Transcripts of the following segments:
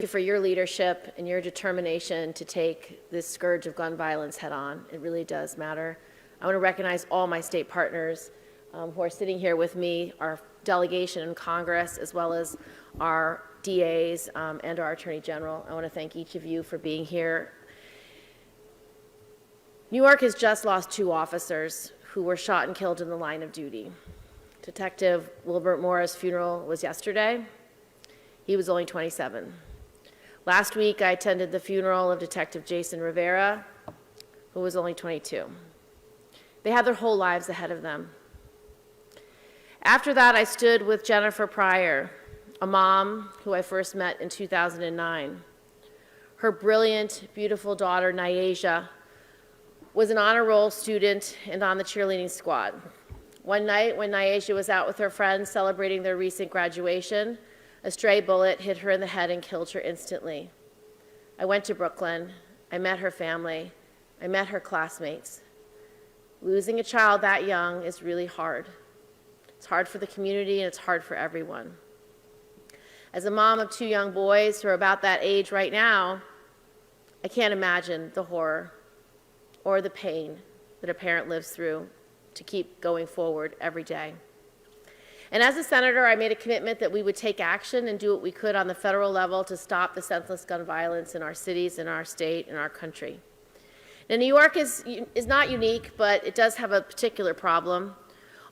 you for your leadership and your determination to take this scourge of gun violence head on. It really does matter. I want to recognize all my state partners who are sitting here with me, our delegation in Congress, as well as our DAs and our Attorney General. I want to thank each of you for being here. New York has just lost 2 officers who were shot and killed in the line of duty. Detective Wilbert Morris' funeral was yesterday. He was only 27. Last week, I attended the funeral of Detective Jason Rivera, who was only 22. They had their whole lives ahead of them. After that, I stood with Jennifer Pryor, a mom who I first met in 2009. Her brilliant, beautiful daughter, Nyasia, was an honor roll student and on the cheerleading squad. One night, when Nyasia was out with her friends celebrating their recent graduation, a stray bullet hit her in the head and killed her instantly. I went to Brooklyn. I met her family. I met her classmates. Losing a child that young is really hard. It's hard for the community, and it's hard for everyone. As a mom of 2 young boys who are about that age right now, I can't imagine the horror or the pain that a parent lives through to keep going forward every day. And as a senator, I made a commitment that we would take action and do what we could on the federal level to stop the senseless gun violence in our cities, in our state, in our country. Now, New York is not unique, but it does have a particular problem.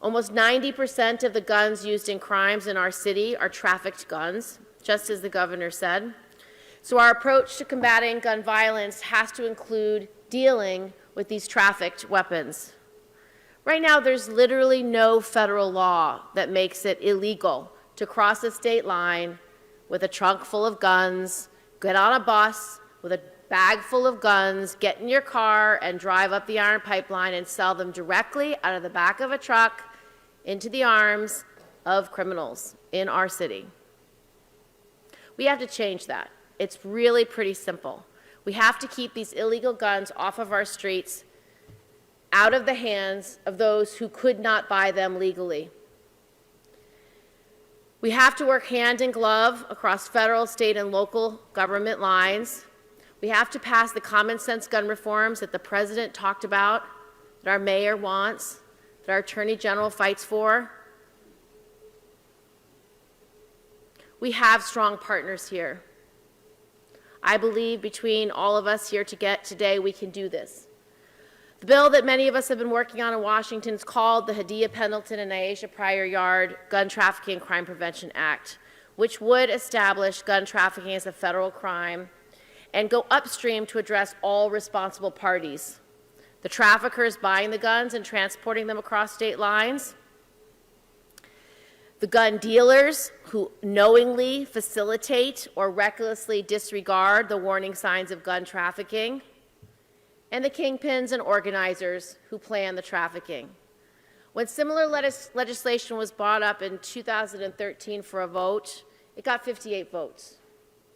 Almost 90% of the guns used in crimes in our city are trafficked guns, just as the governor said. So our approach to combating gun violence has to include dealing with these trafficked weapons. Right now, there's literally no federal law that makes it illegal to cross a state line with a trunk full of guns, get on a bus with a bag full of guns, get in your car and drive up the Iron Pipeline and sell them directly out of the back of a truck into the arms of criminals in our city. We have to change that. It's really pretty simple. We have to keep these illegal guns off of our streets, out of the hands of those who could not buy them legally. We have to work hand in glove across federal, state, and local government lines. We have to pass the common sense gun reforms that the president talked about, that our mayor wants, that our attorney general fights for. We have strong partners here. I believe between all of us here today, we can do this. The bill that many of us have been working on in Washington is called the Hadiyah Pendleton and Nyasia Pryor Yard Gun Trafficking and Crime Prevention Act, which would establish gun trafficking as a federal crime and go upstream to address all responsible parties: the traffickers buying the guns and transporting them across state lines, the gun dealers who knowingly facilitate or recklessly disregard the warning signs of gun trafficking, and the kingpins and organizers who plan the trafficking. When similar legislation was brought up in 2013 for a vote, it got 58 votes.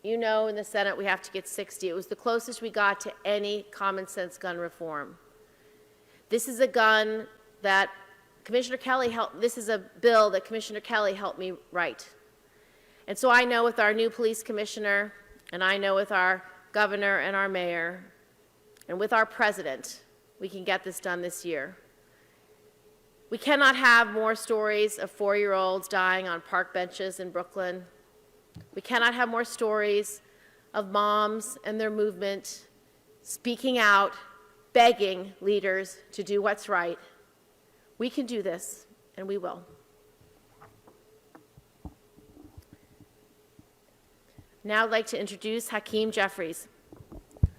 You know, in the Senate we have to get 60. It was the closest we got to any common sense gun reform. This is a gun that this is a bill that Commissioner Kelly helped me write. And so I know with our new police commissioner, and I know with our governor and our mayor, and with our president, we can get this done this year. We cannot have more stories of 4-year-olds dying on park benches in Brooklyn. We cannot have more stories of moms and their movement speaking out, begging leaders to do what's right. We can do this, and we will. Now I'd like to introduce Hakeem Jeffries.